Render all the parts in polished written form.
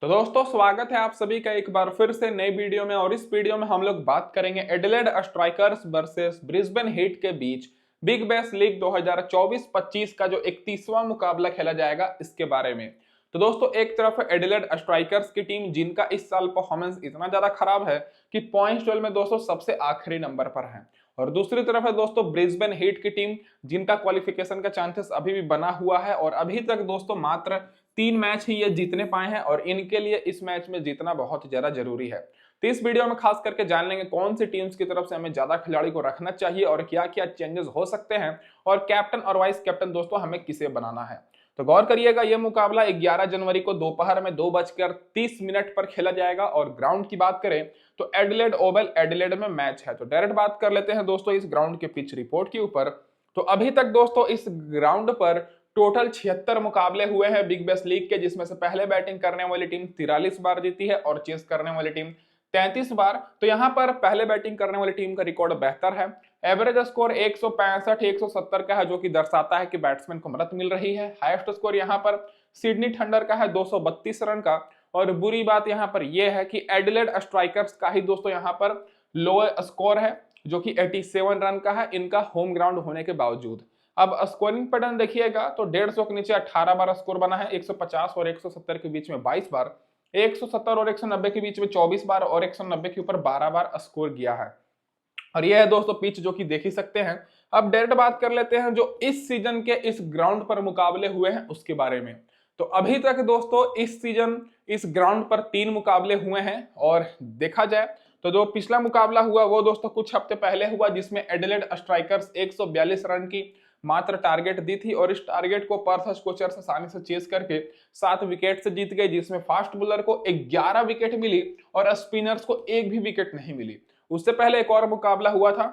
तो दोस्तों स्वागत है आप सभी का एक बार फिर से नई वीडियो में। और इस वीडियो में हम लोग बात करेंगे Adelaide strikers versus Brisbane heat के बीच बिग बैश लीग 2024-25 का जो 31वां मुकाबला खेला जाएगा इसके बारे में। तो दोस्तों एक तरफ एडिलेड स्ट्राइकर्स की टीम जिनका इस साल परफॉर्मेंस इतना ज्यादा खराब है कि पॉइंट्स टेबल में दोस्तों सबसे आखिरी नंबर पर है, और दूसरी तरफ है दोस्तों ब्रिस्बेन हीट की टीम जिनका क्वालिफिकेशन का चांसेस अभी भी बना हुआ है और अभी तक दोस्तों मात्र 3 मैच ही ये जीतने पाए हैं और इनके लिए इस मैच में जीतना बहुत ज्यादा जरूरी है। तो इस वीडियो में खास करके जान लेंगे कौन सी टीम्स की तरफ से हमें ज्यादा खिलाड़ी को रखना चाहिए और क्या क्या चेंजेस हो सकते हैं, और कैप्टन और वाइस कैप्टन दोस्तों हमें किसे बनाना है। तो गौर करिएगा यह मुकाबला 11 जनवरी को दोपहर में 2:30 पर खेला जाएगा। और ग्राउंड की बात करें तो एडिलेड ओवल एडिलेड में मैच है। तो डायरेक्ट बात कर लेते हैं दोस्तों इस ग्राउंड के पिच रिपोर्ट के ऊपर। तो अभी तक दोस्तों इस ग्राउंड पर टोटल 76 मुकाबले हुए हैं बिग बैश लीग के, जिसमें से पहले बैटिंग करने वाली टीम 43 बार जीती है और चेस करने वाली टीम 33 बार। तो यहां पर पहले बैटिंग करने वाली टीम का रिकॉर्ड बेहतर है। एवरेज स्कोर 165 170 का है, जो कि दर्शाता है कि बैट्समैन को मदद मिल रही है। हाईएस्ट स्कोर यहां पर सिडनी थंडर का है 232 रन का। और बुरी बात यहां पर यह है कि एडिलेड स्ट्राइकर्स का ही दोस्तों यहां पर लो स्कोर है, जो कि 87 रन का है, इनका होम ग्राउंड होने के बावजूद। अब स्कोरिंग पैटर्न देखिएगा तो 150 के नीचे 18 बार स्कोर बना है, 150 और 170 के बीच में 22 बार, 170 और 190 के बीच में 24 बार और 190 के ऊपर 12 बार स्कोर किया है। और यह है दोस्तों पिच जो कि देख ही सकते हैं। अब डायरेक्ट बात कर लेते हैं जो इस सीजन के इस ग्राउंड पर मुकाबले हुए हैं उसके बारे में। तो अभी तक दोस्तों इस सीजन इस ग्राउंड पर 3 मुकाबले हुए हैं, और देखा जाए तो जो पिछला मुकाबला हुआ वो दोस्तों कुछ हफ्ते पहले हुआ, जिसमें एडिलेड स्ट्राइकर्स 142 रन की मात्र टारगेट दी थी और इस टारगेट को पर्थ स्कोचर्स आसानी से चेस करके 7 विकेट से जीत गए, जिसमें फास्ट बॉलर को 11 विकेट मिली और स्पिनर्स को एक भी विकेट नहीं मिली। उससे पहले एक और मुकाबला हुआ था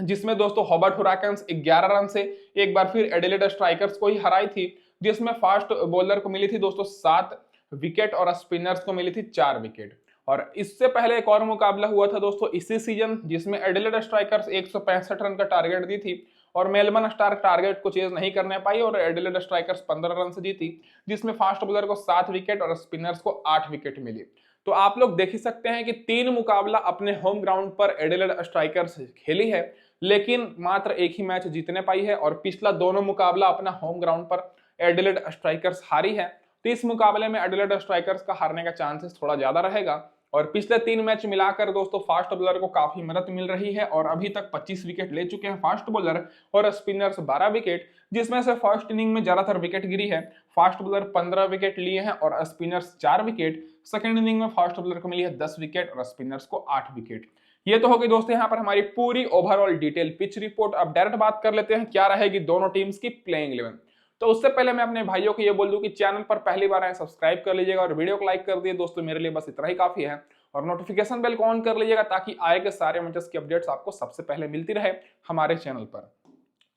जिसमें दोस्तों हॉबर्ट हुराकन्स 11 रन से एक बार फिर एडिलेड स्ट्राइकर्स को ही हराई थी, जिसमें फास्ट बॉलर को मिली थी दोस्तों 7 विकेट और स्पिनर्स को मिली थी 4 विकेट। और इससे पहले एक और मुकाबला हुआ था दोस्तों इसी सीजन, जिसमें एडिलेड स्ट्राइकर्स 165 रन का टारगेट दी थी और मेलबर्न स्टार टारगेट को चेज नहीं करने पाई और एडिलेड स्ट्राइकर्स 15 रन से जीती, जिसमें फास्ट बॉलर को 7 विकेट और स्पिनर्स को 8 विकेट मिली। तो आप लोग देख ही सकते हैं कि 3 मुकाबला अपने होम ग्राउंड पर एडिलेड स्ट्राइकर्स खेली है, लेकिन मात्र एक ही मैच जीतने पाई है, और पिछला दोनों मुकाबला अपना होम ग्राउंड पर एडिलेड स्ट्राइकर्स हारी है। तो इस मुकाबले में एडिलेड स्ट्राइकर्स का हारने का चांसेस थोड़ा ज्यादा रहेगा। और पिछले 3 मैच मिलाकर दोस्तों फास्ट बॉलर को काफी मदद मिल रही है और अभी तक 25 विकेट ले चुके हैं फास्ट बॉलर और स्पिनर्स 12 विकेट, जिसमें से फर्स्ट इनिंग में ज्यादातर विकेट गिरी है। फास्ट बॉलर 15 विकेट लिए हैं और स्पिनर्स 4 विकेट। सेकंड इनिंग में फास्ट बॉलर को मिली है 10 विकेट और स्पिनर्स को 8 विकेट। ये तो हो गई दोस्तों यहाँ पर हमारी पूरी ओवरऑल डिटेल पिच रिपोर्ट। अब डायरेक्ट बात कर लेते हैं क्या रहेगी दोनों टीम्स की प्लेइंग 11। तो उससे पहले मैं अपने भाइयों को ये बोल दूं कि चैनल पर पहली बार आए सब्सक्राइब कर लीजिएगा और वीडियो को लाइक कर दिए दोस्तों, मेरे लिए बस इतना ही काफी है। और नोटिफिकेशन बेल को ऑन कर लीजिएगा ताकि आए के सारे मैचेस की अपडेट्स आपको सबसे पहले मिलती रहे हमारे चैनल पर।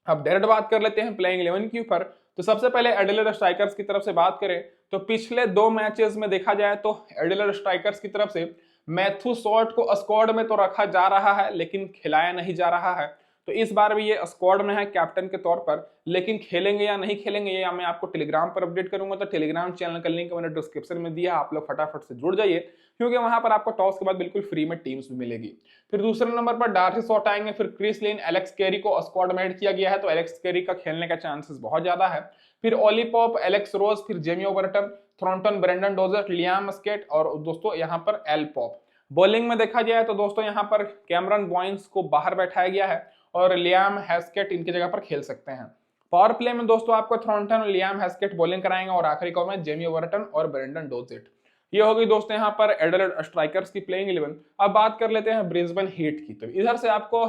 अब डायरेक्ट बात कर लेते हैं प्लेइंग 11 के ऊपर। तो सबसे पहले एडिलेड स्ट्राइकर्स की तरफ से बात करें तो पिछले 2 मैचेस में देखा जाए तो एडिलेड स्ट्राइकर्स की तरफ से मैथ्यू शॉर्ट को स्क्वाड में तो रखा जा रहा है लेकिन खिलाया नहीं जा रहा है। तो इस बार भी ये स्क्वाड में है कैप्टन के तौर पर, लेकिन खेलेंगे या नहीं खेलेंगे ये मैं आपको टेलीग्राम पर अपडेट करूंगा। तो टेलीग्राम चैनल का लिंक मैंने डिस्क्रिप्शन में दिया, आप लोग फटाफट से जुड़ जाइए क्योंकि वहां पर आपको टॉस के बाद बिल्कुल फ्री में टीम्स भी मिलेगी। फिर दूसरे नंबर पर डार्सी शॉट आएंगे, फिर क्रिस लिन, एलेक्स कैरी को स्क्वाड में ऐड किया गया है तो एलेक्स कैरी का खेलने का चांसेस बहुत ज्यादा है। फिर ओली पॉप, एलेक्स रोज, फिर Jamie Overton, Thornton, Brendan Dozer, Liam Skate और दोस्तों यहाँ पर एल पॉप। बॉलिंग में देखा जाए तो दोस्तों यहाँ पर कैमरन बॉइंस को बाहर बैठाया गया है और लियाम हैस्केट इनकी जगह पर खेल सकते हैं। पावर प्ले में दोस्तों आपको थ्रॉन्टन और लियाम हैस्केट बॉलिंग कराएंगे और आखिरी ओवर में जेमी ओवरटन और ब्रेंडन डोजेट। ये होगी दोस्तों यहाँ पर एडिलेड स्ट्राइकर्स की प्लेइंग 11। अब बात कर लेते हैं ब्रिस्बेन हीट की। तो इधर से आपको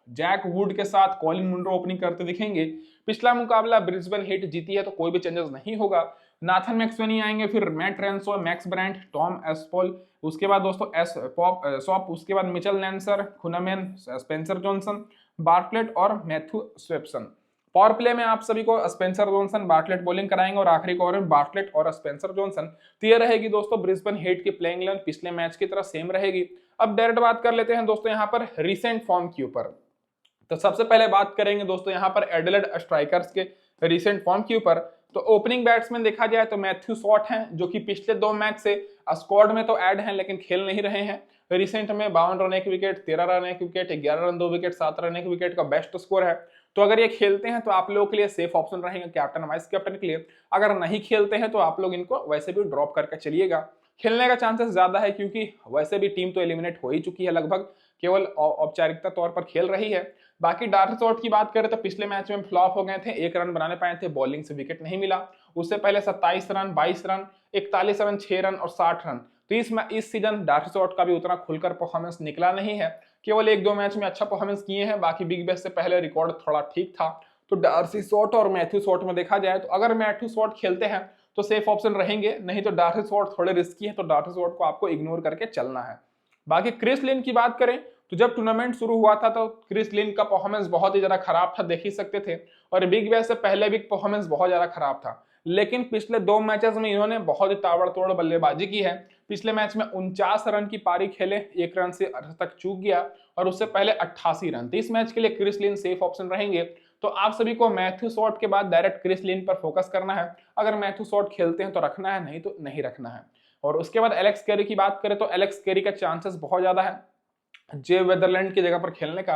जैक वुड के साथ कॉलिन मुनरो ओपनिंग करते दिखेंगे। पिछला मुकाबला ब्रिस्बेन हीट जीती है तो कोई भी चेंजेस नहीं होगा। नाथन मैक्सवेनी आएंगे, फिर मैट रेंसो, मैक्स ब्रांट, टॉम एस्पोल, उसके बाद दोस्तों एस पॉप सॉप, उसके बाद मिचेल नैंसर, खुनामैन, स्पेंसर जॉनसन, बार्टलेट और मैथ्यू स्वेप्सन। पावर प्ले में आप सभी को स्पेंसर जॉनसन, बार्टलेट बॉलिंग कराएंगे और आखिरी ओवर में बार्टलेट और स्पेंसर जॉनसन। तो ये रहेगी दोस्तों ब्रिस्बेन हीट की प्लेइंग 11, पिछले मैच की तरह सेम रहेगी। अब डायरेक्ट बात कर लेते हैं दोस्तों यहाँ पर रिसेंट फॉर्म के ऊपर। तो सबसे पहले बात करेंगे दोस्तों यहाँ पर एडिलेड स्ट्राइकर्स के रिसेंट फॉर्म के ऊपर। तो ओपनिंग बैट्समैन देखा जाए तो मैथ्यू शॉट हैं, जो कि पिछले 2 मैच से स्क्वाड में तो ऐड हैं लेकिन खेल नहीं रहे हैं। रिसेंट में 52 run 1 wicket, 13 run 1 wicket, 11 run 2 wicket, 7 run 1 wicket का बेस्ट स्कोर है। तो अगर ये खेलते हैं तो आप लोगों के लिए सेफ ऑप्शन रहेंगे कैप्टन वाइस कैप्टन के लिए। अगर नहीं खेलते हैं तो आप लोग इनको वैसे भी ड्रॉप करके चलिएगा। खेलने का चांसेस ज्यादा है क्योंकि वैसे भी टीम तो एलिमिनेट हो ही चुकी है लगभग, केवल औपचारिकता तौर पर खेल रही है। बाकी डार्सवर्थ की बात करें तो पिछले मैच में फ्लॉप हो गए थे, 1 रन बनाने पाए थे, बॉलिंग से विकेट नहीं मिला। उससे पहले 27 रन, 22 रन, 41 रन, 6 रन और 60 रन। तो इस सीजन डार्सवर्थ का भी उतना खुलकर परफॉर्मेंस निकला नहीं है, केवल 1-2 मैच में अच्छा परफॉर्मेंस किए हैं, बाकी बिग बैश से पहले रिकॉर्ड थोड़ा ठीक था। तो डार्सी शॉट और मैथ्यू शॉट में देखा जाए तो अगर मैथ्यू शॉट खेलते हैं तो सेफ ऑप्शन रहेंगे, नहीं तो डार्सी शॉट थोड़े रिस्की है, तो डार्सी शॉट को आपको इग्नोर करके चलना है। बाकी क्रिस लिन की बात करें तो जब टूर्नामेंट शुरू हुआ था तो क्रिस लिन का परफॉर्मेंस बहुत ही ज्यादा खराब था, देख ही सकते थे, और बिग बैश से पहले भी परफॉर्मेंस बहुत ज्यादा खराब था। लेकिन पिछले 2 मैचेस में इन्होंने बहुत ही ताबड़तोड़ बल्लेबाजी की है। पिछले मैच में 49 रन की पारी खेले, 1 रन से अर्ध तक चूक गया, और उससे पहले 88 रन। तो इस मैच के लिए क्रिस लिन सेफ ऑप्शन रहेंगे। तो आप सभी को मैथ्यू शॉट के बाद डायरेक्ट क्रिस लिन पर फोकस करना है। अगर मैथ्यू शॉट खेलते हैं तो रखना है, नहीं तो नहीं रखना है। और उसके बाद एलेक्स कैरी की बात करें तो एलेक्स कैरी का चांसेस बहुत ज्यादा है जे वेदरलैंड की जगह पर खेलने का।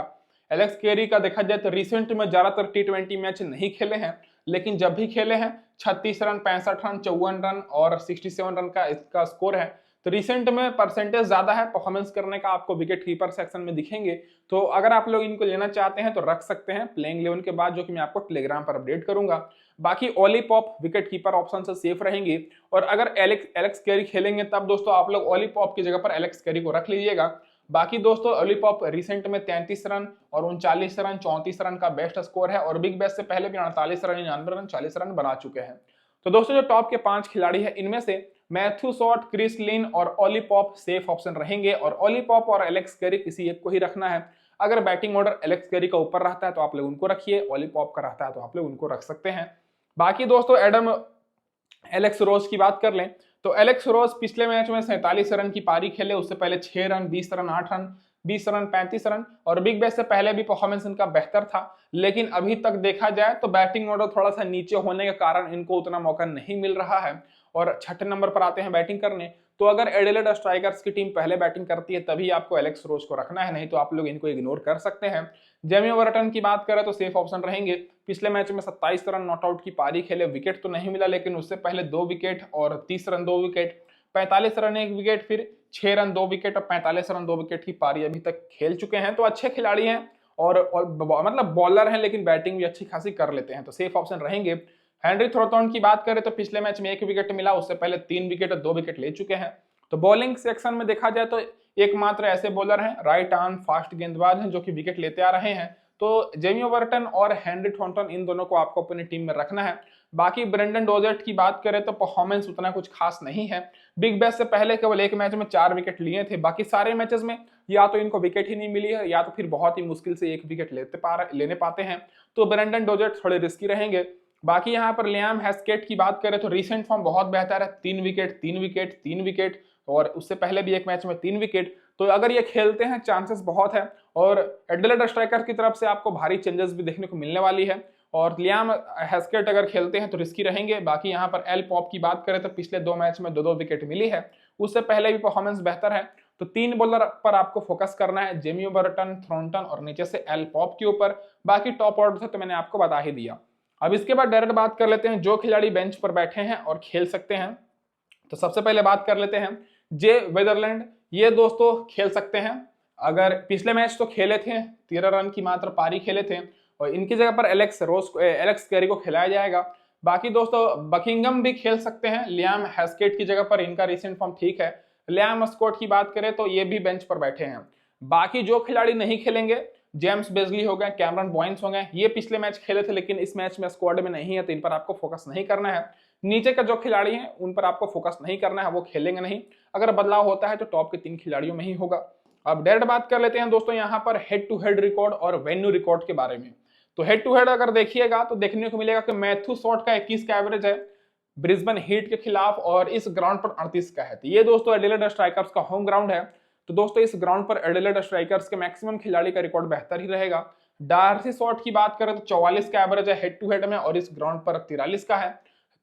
एलेक्स कैरी का देखा जाए तो रिसेंट में ज्यादातर T20 मैच नहीं खेले हैं, लेकिन जब भी खेले हैं 36 रन, 65 रन, 54 रन और 67 रन का इसका स्कोर है। तो रिसेंट में परसेंटेज ज्यादा है परफॉर्मेंस करने का, आपको विकेट कीपर सेक्शन में दिखेंगे। तो अगर आप लोग इनको लेना चाहते हैं तो रख सकते हैं प्लेइंग 11 के बाद, जो कि मैं आपको टेलीग्राम पर अपडेट करूंगा। बाकी Ollie Pope wicket keeper option से सेफ रहेंगे, और अगर एलेक्स कैरी खेलेंगे तब दोस्तों आप लोग ओली पॉप की जगह पर एलेक्स कैरी को रख लीजिएगा। बाकी दोस्तों ओली पॉप रिसेंट में 33 रन और 39 रन, 34 रन का बेस्ट स्कोर है, और बिग बैश से पहले भी 48 रन, 99 रन, 40 रन बना चुके हैं। तो दोस्तों जो टॉप के 5 खिलाड़ी हैं इनमें से मैथ्यू शॉट, क्रिस लिन और ओली पॉप सेफ ऑप्शन रहेंगे, और ओली पॉप और एलेक्स कैरी किसी एक को ही रखना है। अगर बैटिंग ऑर्डर एलेक्स कैरी का ऊपर रहता है तो आप लोग उनको रखिए, ओली पॉप का रहता है तो आप लोग उनको रख सकते हैं। बाकी दोस्तों एलेक्स रोज की बात कर लें तो एलेक्स रोज पिछले मैच में 47 रन की पारी खेले, उससे पहले 6 run, 20 run, 8 run, 20 run, 35 run, और बिग बैश से पहले भी परफॉर्मेंस इनका बेहतर था। लेकिन अभी तक देखा जाए तो बैटिंग ऑर्डर थोड़ा सा नीचे होने के कारण इनको उतना मौका नहीं मिल रहा है, और 6ठे नंबर पर आते हैं बैटिंग करने। तो अगर एडिलेड स्ट्राइकर्स की टीम पहले बैटिंग करती है तभी आपको एलेक्स रोज को रखना है, नहीं तो आप लोग इनको इग्नोर कर सकते हैं। जेमी ओवरटन की बात करें तो सेफ ऑप्शन रहेंगे। पिछले मैच में 27 रन नॉट आउट की पारी खेले, विकेट तो नहीं मिला, लेकिन उससे पहले 2 विकेट और 30 रन 2 विकेट, 45 रन 1 विकेट, फिर 6 रन 2 विकेट और 45 रन 2 विकेट की पारी अभी तक खेल चुके हैं। तो अच्छे खिलाड़ी हैं और मतलब बॉलर हैं, लेकिन बैटिंग भी अच्छी खासी कर लेते हैं, तो सेफ ऑप्शन रहेंगे। हेनरी थ्रोटन की बात करें तो पिछले मैच में 1 विकेट मिला, उससे पहले 3 विकेट और 2 विकेट ले चुके हैं। तो बॉलिंग सेक्शन में देखा जाए तो एकमात्र ऐसे बॉलर हैं, राइट आर्म फास्ट गेंदबाज हैं जो कि विकेट लेते आ रहे हैं। तो जेमी ओवरटन और हेनरी थॉर्नटन इन दोनों को आपको अपनी टीम में रखना है। बाकी ब्रेंडन डोजेट की बात करें तो परफॉर्मेंस उतना कुछ खास नहीं है। बिग बैश से पहले केवल 1 मैच में 4 विकेट लिए थे, बाकी सारे मैचेस में या तो इनको विकेट ही नहीं मिली है या तो फिर बहुत ही मुश्किल से 1 विकेट लेने पाते हैं। तो ब्रेंडन डोजेट थोड़े रिस्की रहेंगे। बाकी यहाँ पर लियाम हैस्केट की बात करें तो रिसेंट फॉर्म बहुत बेहतर है, 3 विकेट 3 विकेट 3 विकेट, और उससे पहले भी 1 मैच में 3 विकेट। तो अगर ये खेलते हैं चांसेस बहुत है, और एडिलेड स्ट्राइकर की तरफ से आपको भारी चेंजेस भी देखने को मिलने वाली है, और लियाम हैस्केट अगर खेलते हैं तो रिस्की रहेंगे। बाकी यहाँ पर एल पॉप की बात करें तो पिछले 2 मैच में 2-2 विकेट मिली है, उससे पहले भी परफॉर्मेंस बेहतर है। तो 3 बॉलर पर आपको फोकस करना है, जेमी ओवरटन, थ्रोटन और नीचे से एल पॉप के ऊपर। बाकी टॉप ऑर्डर से तो मैंने आपको बता ही दिया। अब इसके बाद डायरेक्ट बात कर लेते हैं जो खिलाड़ी बेंच पर बैठे हैं और खेल सकते हैं। तो सबसे पहले बात कर लेते हैं जे वेदरलैंड। ये दोस्तों खेल सकते हैं, अगर पिछले मैच तो खेले थे, 13 रन की मात्र पारी खेले थे, और इनकी जगह पर एलेक्स कैरी को खिलाया जाएगा। बाकी दोस्तों बकिंगम भी खेल सकते हैं लियाम हैस्केट की जगह पर, इनका रिसेंट फॉर्म ठीक है। लियाम स्कॉट की बात करें तो ये भी बेंच पर बैठे हैं। बाकी जो खिलाड़ी नहीं खेलेंगे, जेम्स बेजली हो गए, कैमरन बॉयंस हो गए, ये पिछले मैच खेले थे लेकिन इस मैच में स्क्वाड में नहीं है, तो इन पर आपको फोकस नहीं करना है। नीचे का जो खिलाड़ी हैं उन पर आपको फोकस नहीं करना है, वो खेलेंगे नहीं। अगर बदलाव होता है तो टॉप के 3 खिलाड़ियों में ही होगा। अब डायरेक्ट बात कर लेते हैं दोस्तों यहाँ पर हेड टू हेड रिकॉर्ड और वेन्यू रिकॉर्ड के बारे में। तो हेड टू हेड अगर देखिएगा तो देखने को मिलेगा कि मैथ्यू शॉट का 21 का एवरेज है ब्रिस्बेन हीट के खिलाफ, और इस ग्राउंड पर 38 का है। तो ये दोस्तों एडिलेड स्ट्राइकर्स का होम ग्राउंड है, तो दोस्तों इस ग्राउंड पर एडिलेड स्ट्राइकर्स के मैक्सिमम खिलाड़ी का रिकॉर्ड बेहतर ही रहेगा। डार्सी शॉट की बात करें तो 44 का एवरेज है हेड टू हेड में, और इस ग्राउंड पर 43 का है।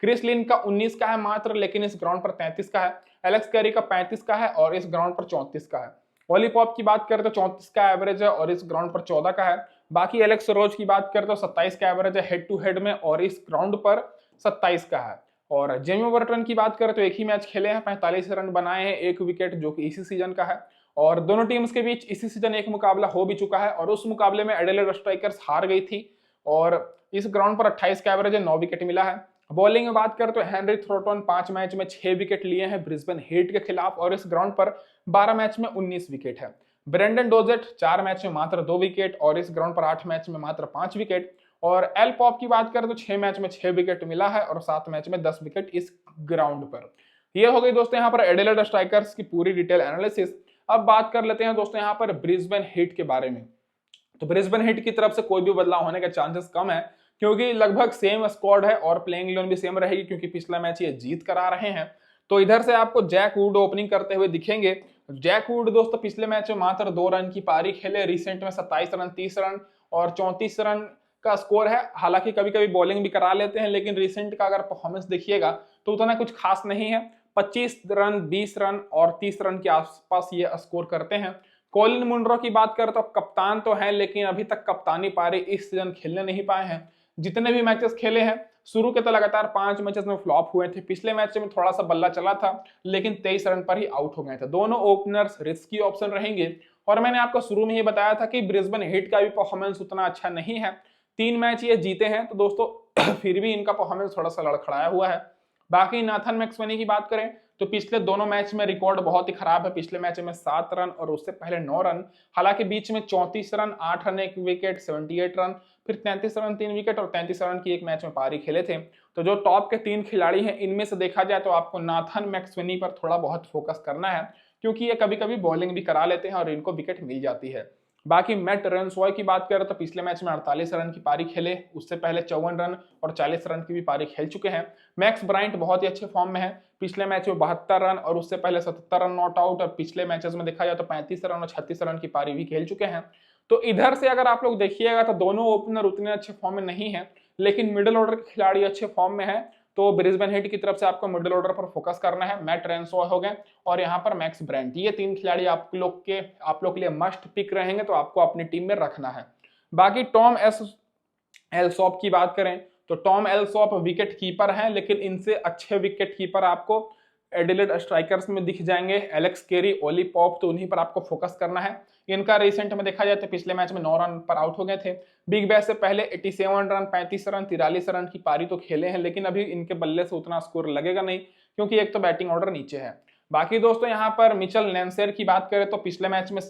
क्रिस लिन का 19 का है मात्र, लेकिन इस ग्राउंड पर 33 का है। एलेक्स कैरी का 35 का है और इस ग्राउंड पर 34 का है। ओली पॉप की बात करें तो 34 का एवरेज है और इस ग्राउंड पर 14 का है। बाकी एलेक्स रोज की बात करें तो 27 का एवरेज है हेड टू हेड में और इस ग्राउंड पर 27 का है। और जेमी ओवरटन की बात करें तो एक ही मैच खेले हैं, 45 रन बनाए हैं, 1 विकेट, जो कि इसी सीजन का है। और दोनों टीम्स के बीच इसी सीजन एक मुकाबला हो भी चुका है और उस मुकाबले में एडिलेड स्ट्राइकर्स हार गई थी और इस ग्राउंड पर 28 का एवरेज है, 9 विकेट मिला है। बॉलिंग में बात करें तो हेनरी थ्रोटन 5 मैच में 6 विकेट लिए हैं ब्रिस्बेन हीट के खिलाफ और इस ग्राउंड पर 12 मैच में 19 विकेट है। ब्रेंडन डोजेट 4 मैच में मात्र 2 विकेट और इस ग्राउंड पर 8 मैच में मात्र 5 विकेट। और एल पॉप की बात करें तो 6 मैच में 6 विकेट मिला है और 7 मैच में 10 विकेट इस ग्राउंड पर। ये हो गई दोस्तों यहाँ पर एडिलेड स्ट्राइकर्स की पूरी डिटेल एनालिसिस। अब बात कर लेते हैं दोस्तों यहाँ पर ब्रिस्बेन हीट के बारे में। तो ब्रिस्बेन हीट की तरफ से कोई भी बदलाव होने के चांसेस कम है क्योंकि लगभग सेम स्क्वाड है और प्लेइंग 11 भी सेम रहेगी क्योंकि पिछला मैच ये जीत कर आ रहे हैं। तो इधर से आपको जैक वुड ओपनिंग करते हुए दिखेंगे। जैक वुड दोस्तों पिछले मैच में मात्र 2 रन की पारी खेले, रिसेंट में 27 रन, 30 रन और 34 रन का स्कोर है। हालांकि कभी कभी बॉलिंग भी करा लेते हैं, लेकिन रिसेंट का अगर परफॉर्मेंस देखिएगा तो उतना कुछ खास नहीं है। 25 रन, 20 रन और 30 रन के आसपास ये स्कोर करते हैं। कॉलिन मुनरो की बात करें तो कप्तान तो है, लेकिन अभी तक कप्तानी पारी इस सीजन खेलने नहीं पाए हैं। जितने भी मैचेस खेले हैं शुरू के तो लगातार 5 मैचेस में फ्लॉप हुए थे। पिछले मैच में थोड़ा सा बल्ला चला था, लेकिन 23 रन पर ही आउट हो गए थे। दोनों ओपनर्स रिस्की ऑप्शन रहेंगे और मैंने आपको शुरू में ही बताया था कि ब्रिस्बेन हीट का भी परफॉर्मेंस उतना अच्छा नहीं है। 3 मैच ये जीते हैं तो दोस्तों फिर भी इनका परफॉर्मेंस थोड़ा सा लड़खड़ाया हुआ है। बाकी नाथन मैक्सवेनी की बात करें तो पिछले दोनों मैच में रिकॉर्ड बहुत ही खराब है। पिछले मैच में 7 रन और उससे पहले 9 रन। हालांकि बीच में 34 रन, 8 रन 1 विकेट, 78 रन, फिर 33 रन 3 विकेट और 33 रन की एक मैच में पारी खेले थे। तो जो टॉप के 3 खिलाड़ी हैं इनमें से देखा जाए तो आपको नाथन मैक्सवेनी पर थोड़ा बहुत फोकस करना है क्योंकि ये कभी कभी बॉलिंग भी करा लेते हैं और इनको विकेट मिल जाती है। बाकी मैट रेनसॉय की बात करें तो पिछले मैच में 48 रन की पारी खेले, उससे पहले 54 रन और 40 रन की भी पारी खेल चुके हैं। मैक्स ब्राइंट बहुत ही अच्छे फॉर्म में है, पिछले मैच में 72 रन और उससे पहले 77 रन नॉट आउट और पिछले मैचेस में देखा जाए तो 35 रन और 36 रन की पारी भी खेल चुके हैं। तो इधर से अगर आप लोग देखिएगा तो दोनों ओपनर उतने अच्छे फॉर्म में नहीं है, लेकिन मिडिल ऑर्डर के खिलाड़ी अच्छे फॉर्म में है। तो ब्रिस्बेन हीट की तरफ से आपको मिडिल ऑर्डर पर फोकस करना है। मैट रेनसॉय हो गए और यहाँ पर मैक्स ब्राइंट, ये 3 खिलाड़ी आप लोग के लिए मस्ट पिक रहेंगे, तो आपको अपनी टीम में रखना है। बाकी टॉम एल्सॉप की बात करें तो टॉम एल्सॉप विकेट कीपर हैं, लेकिन इनसे अच्छे विकेट कीपर आपको एडिलेड स्ट्राइकर्स में दिख जाएंगे। एलेक्स केरी, ओली पॉप, तो उन्हीं पर आपको फोकस करना है। इनका रिसेंट में देखा जाए तो पिछले मैच में 9 रन पर आउट हो गए थे। बिग बैश से पहले 87 रन, 35 रन, 43 रन की पारी तो खेले हैं, लेकिन अभी इनके बल्ले से उतना स्कोर लगेगा नहीं क्योंकि एक तो बैटिंग ऑर्डर नीचे है। बाकी दोस्तों यहाँ पर मिचेल लेंसेर की बात करें तो पिछले मैच में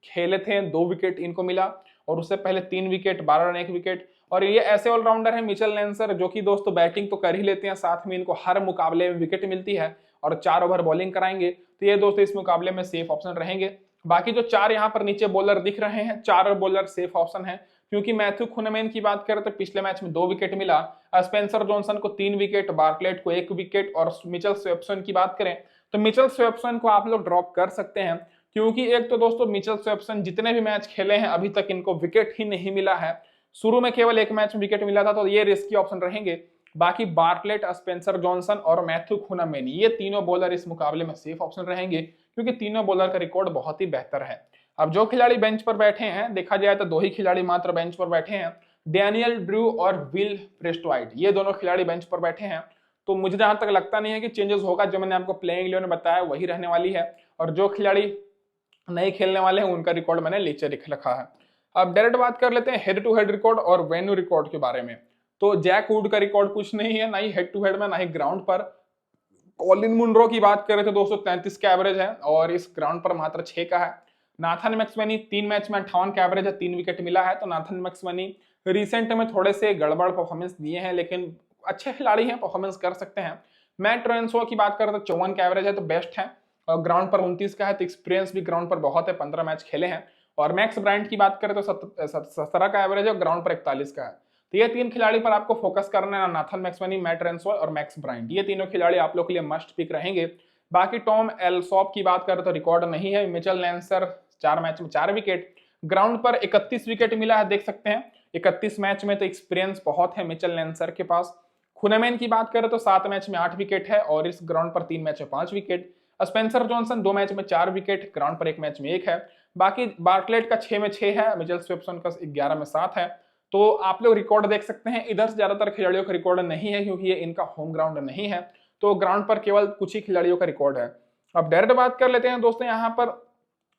खेले थे, 2 विकेट इनको मिला और उससे पहले 3 विकेट, 12 रन 1 विकेट। और ये ऐसे ऑलराउंडर है मिचेल लेंसर जो कि दोस्तों बैटिंग तो कर ही लेते हैं, साथ में इनको हर मुकाबले में विकेट मिलती है और 4 ओवर बॉलिंग कराएंगे, तो ये दोस्तों इस मुकाबले में सेफ ऑप्शन रहेंगे। बाकी जो 4 यहाँ पर नीचे बॉलर दिख रहे हैं, 4 बॉलर सेफ ऑप्शन है क्योंकि मैथ्यू कुनमेन की बात करें तो पिछले मैच में 2 विकेट मिला, स्पेंसर जॉनसन को 3 विकेट, बार्कलेट को 1 विकेट और मिचेल स्वेप्सन की बात करें तो मिचेल स्वेप्सन को आप लोग ड्रॉप कर सकते हैं क्योंकि एक तो दोस्तों मिचेल स्वेप्सन जितने भी मैच खेले हैं अभी तक इनको विकेट ही नहीं मिला है। शुरू में केवल 1 मैच में विकेट मिला था, तो ये रिस्की ऑप्शन रहेंगे। बाकी बार्कलेट, स्पेंसर जॉनसन और मैथ्यू कुनमेन, ये तीनों बॉलर इस मुकाबले में सेफ ऑप्शन रहेंगे क्योंकि तीनों बॉलर का रिकॉर्ड बहुत ही बेहतर है। अब जो खिलाड़ी बेंच पर बैठे हैं, देखा जाए तो 2 ही खिलाड़ी मात्र बेंच पर बैठे हैं, डैनियल ड्रू और विल प्रेस्टवाइट, ये दोनों खिलाड़ी बेंच पर बैठे हैं। तो मुझे जहां तक लगता नहीं है कि चेंजेस होगा, जो मैंने आपको प्लेइंग 11 में बताया वही रहने वाली है और जो खिलाड़ी नहीं खेलने वाले हैं उनका रिकॉर्ड मैंने नीचे लिख रखा है। अब डायरेक्ट बात कर लेते हैं हेड टू हेड रिकॉर्ड और वेन्यू रिकॉर्ड के बारे में। तो जैक वुड का रिकॉर्ड कुछ नहीं है, ना ही हेड टू हेड में ना ही ग्राउंड पर। कॉलिन मुनरो की बात करें तो 233 का एवरेज है और इस ग्राउंड पर मात्र 6 का है। नाथन मैक्सवेनी 3 मैच में 58 का एवरेज है, 3 विकेट मिला है। तो नाथन मैक्सवेनी रिसेंट में थोड़े से गड़बड़ परफॉर्मेंस दिए हैं, लेकिन अच्छे खिलाड़ी हैं, परफॉर्मेंस कर सकते हैं। मैट रेनसो की बात करें तो 54 का एवरेज है, तो बेस्ट है। और ग्राउंड पर 29 का है, तो एक्सपीरियंस भी ग्राउंड पर बहुत है, 15 मैच खेले हैं। और मैक्स ब्राइंट की बात करें तो 17 का एवरेज है और ग्राउंड पर 41 का है। तो ये 3 खिलाड़ी पर आपको फोकस करना है, नाथन मैक्सवेनी, मैट रेनसॉय और मैक्स ब्राइंट, ये तीनों खिलाड़ी आप लोग के लिए मस्ट पिक रहेंगे। बाकी टॉम एल्सॉप की बात करें तो रिकॉर्ड नहीं है। मिचेल लेंसर 4 मैच में 4 विकेट, ग्राउंड पर 31 विकेट मिला है, देख सकते हैं 31 मैच में, तो एक्सपीरियंस बहुत है मिचेल लेंसर के पास। खुनेमैन की बात करें तो 7 मैच में 8 विकेट है और इस ग्राउंड पर 3 मैच में 5 विकेट। स्पेंसर जॉनसन 2 मैच में 4 विकेट, ग्राउंड पर 1 मैच में 1 है। बाकी बार्कलेट का 6 में 6 है, मिचेल स्वेप्सन का 11 में 7 है। तो आप लोग रिकॉर्ड देख सकते हैं, इधर से ज्यादातर खिलाड़ियों का रिकॉर्ड नहीं है क्योंकि ये इनका होम ग्राउंड नहीं है, तो ग्राउंड पर केवल कुछ ही खिलाड़ियों का रिकॉर्ड है। अब डायरेक्ट बात कर लेते हैं दोस्तों यहाँ पर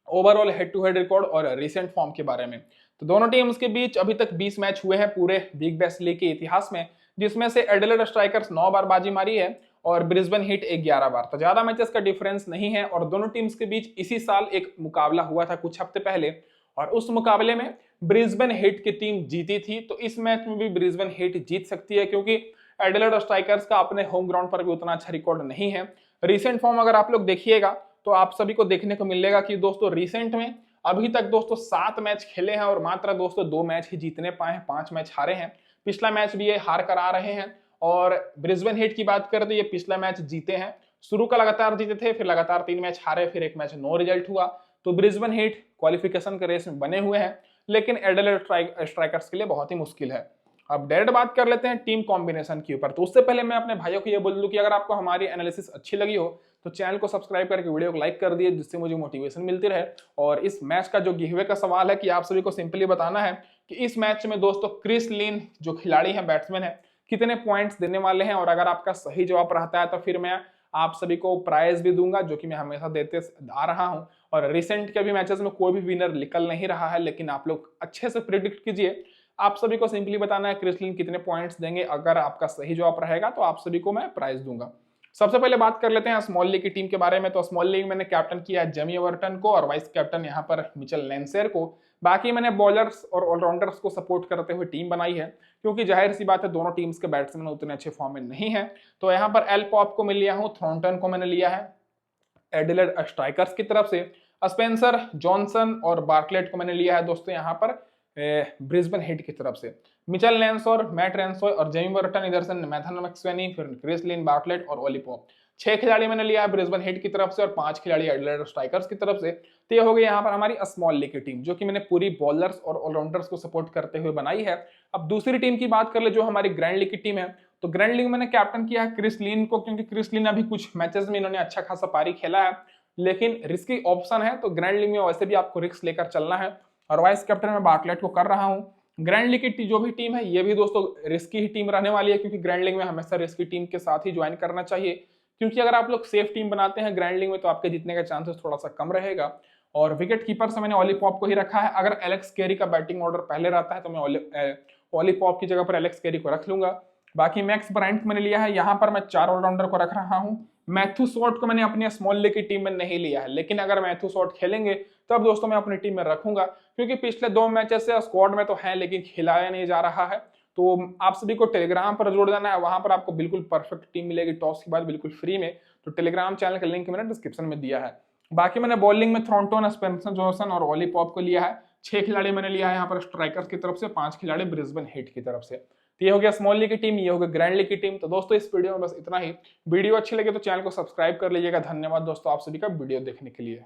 overall head to head record और रिसेंट फॉर्म के बारे में। तो दोनों टीम्स के बीच अभी तक 20 मैच हुए हैं पूरे बिग बैश लीग के इतिहास में, जिसमें से एडिलेड स्ट्राइकर्स 9 बार बाजी मारी है और ब्रिस्बेन हीट 11 बार। तो ज्यादा मैचेस का डिफरेंस नहीं है और दोनों टीम्स के बीच इसी साल एक मुकाबला हुआ था कुछ हफ्ते पहले और उस मुकाबले में ब्रिस्बेन हीट की टीम जीती थी। तो इस मैच में भी ब्रिस्बेन हीट जीत सकती है क्योंकि एडिलेड स्ट्राइकर्स का अपने होम ग्राउंड पर भी उतना अच्छा रिकॉर्ड नहीं है। रिसेंट फॉर्म अगर आप लोग देखिएगा तो आप सभी को देखने को मिलेगा कि दोस्तों रिसेंट में अभी तक दोस्तों 7 मैच खेले हैं और मात्र दोस्तों 2 मैच ही जीतने पाए हैं, 5 मैच हारे हैं। पिछला मैच भी ये हार कर आ रहे हैं। और ब्रिस्बेन हीट की बात करें तो ये पिछला मैच जीते हैं, शुरू का लगातार जीते थे, फिर लगातार 3 मैच हारे, फिर 1 मैच नो रिजल्ट हुआ। तो ब्रिस्बेन हीट क्वालिफिकेशन के रेस में बने हुए हैं, लेकिन एडिलेड स्ट्राइकर्स के लिए बहुत ही मुश्किल है। अब डायरेक्ट बात कर लेते हैं टीम कॉम्बिनेशन के ऊपर। तो उससे पहले मैं अपने भाइयों को ये बोल दूं कि अगर आपको हमारी एनालिसिस अच्छी लगी हो तो चैनल को सब्सक्राइब करके वीडियो को लाइक कर दिए, जिससे मुझे मोटिवेशन मिलती रहे। और इस मैच का जो गिवअवे का सवाल है कि आप सभी को सिंपली बताना है कि इस मैच में दोस्तों क्रिस लिन जो खिलाड़ी है, बैट्समैन है, कितने पॉइंट्स देने वाले हैं। और अगर आपका सही जवाब रहता है तो फिर मैं आप सभी को प्राइज भी दूंगा, जो कि मैं हमेशा देते आ रहा हूं। और रिसेंट के भी मैचेस में कोई भी विनर निकल नहीं रहा है, लेकिन आप लोग अच्छे से प्रिडिक्ट कीजिए। आप सभी को सिंपली बताना है क्रिस लिन कितने पॉइंट्स देंगे। अगर आपका सही जवाब रहेगा तो आप सभी को मैं प्राइज दूंगा। सबसे पहले बात कर लेते हैं स्मॉल लीग की टीम के बारे में। तो स्मॉल लीग मैंने कैप्टन किया है जेमी ओवरटन को और वाइस कैप्टन यहाँ पर मिचेल लेंसेर को। बाकी मैंने बॉलर्स और ऑलराउंडर्स को सपोर्ट करते हुए टीम बनाई है, क्योंकि जाहिर सी बात है दोनों टीम्स के बैट्समैन उतने अच्छे फॉर्म में नहीं है। तो यहाँ पर एल पॉप को मैं लिया हूँ, थॉर्नटन को मैंने लिया है एडिलेड स्ट्राइकर्स की तरफ से, स्पेंसर जॉनसन और बार्कलेट को मैंने लिया है दोस्तों यहाँ पर ब्रिस्बेन हीट की तरफ से। मिचेल लेंसोर, मैट रेंसोय और जेमी ओवरटन इधर से, मैथन मैक्सवेनी, फिर क्रिस लिन, बार्कलेट और ओली पॉप। 6 खिलाड़ी मैंने लिया है ब्रिस्बेन हीट की तरफ से और 5 खिलाड़ी एडिलेड स्ट्राइकर्स की तरफ से। तो ये हो गई यहाँ पर हमारी स्मॉल लीग की टीम, जो कि मैंने पूरी बॉलर्स और ऑलराउंडर्स को सपोर्ट करते हुए बनाई है। अब दूसरी टीम की बात कर ले जो हमारी ग्रैंड लीग की टीम है। तो ग्रैंड लीग मैंने कैप्टन किया है क्रिस लिन को, क्योंकि क्रिस लिन अभी कुछ मैचेस में इन्होंने अच्छा खासा पारी खेला है, लेकिन रिस्की ऑप्शन है। तो ग्रैंड लीग में वैसे भी आपको रिस्क लेकर चलना है। और वाइस कैप्टन मैं बार्कलेट को कर रहा हूँ। ग्रैंड लीग की जो भी टीम है ये भी दोस्तों रिस्की ही टीम रहने वाली है, क्योंकि ग्रैंड लीग में हमेशा रिस्की टीम के साथ ही ज्वाइन करना चाहिए, क्योंकि अगर आप लोग सेफ टीम बनाते हैं ग्रैंड लीग में तो आपके जीतने का चांसेस थोड़ा सा कम रहेगा। और विकेट कीपर से मैंने ओली पॉप को ही रखा है। अगर एलेक्स कैरी का बैटिंग ऑर्डर पहले रहता है तो मैं ओली पॉप की जगह पर एलेक्स कैरी को रख लूंगा। बाकी मैक्स ब्रायंट मैंने लिया है, यहाँ पर मैं 4 ऑलराउंडर को रख रहा हूँ। मैथ्यू शॉर्ट को मैंने अपनी स्मॉल लीग की टीम में नहीं लिया है, लेकिन अगर मैथ्यू शॉर्ट खेलेंगे तब दोस्तों मैं अपनी टीम में रखूंगा, क्योंकि पिछले 2 मैचेस से स्क्वाड में तो है लेकिन खिलाया नहीं जा रहा है। तो आप सभी को टेलीग्राम पर जोड़ देना है, वहां पर आपको बिल्कुल परफेक्ट टीम मिलेगी टॉस के बाद बिल्कुल फ्री में। तो टेलीग्राम चैनल का लिंक मैंने डिस्क्रिप्शन में दिया है। बाकी मैंने बॉलिंग में थॉर्नटन, स्पेंसर जॉनसन और ओली पॉप को लिया है। 6 खिलाड़ी मैंने लिया है यहाँ पर स्ट्राइकर्स की तरफ से, 5 खिलाड़ी ब्रिस्बेन हीट की तरफ से। तो ये हो गया स्मॉल लीग की टीम, ये हो गया ग्रैंड लीग की टीम। तो दोस्तों इस वीडियो में बस इतना ही। वीडियो अच्छी लगे तो चैनल को सब्सक्राइब कर लीजिएगा। धन्यवाद दोस्तों आप सभी का वीडियो देखने के लिए।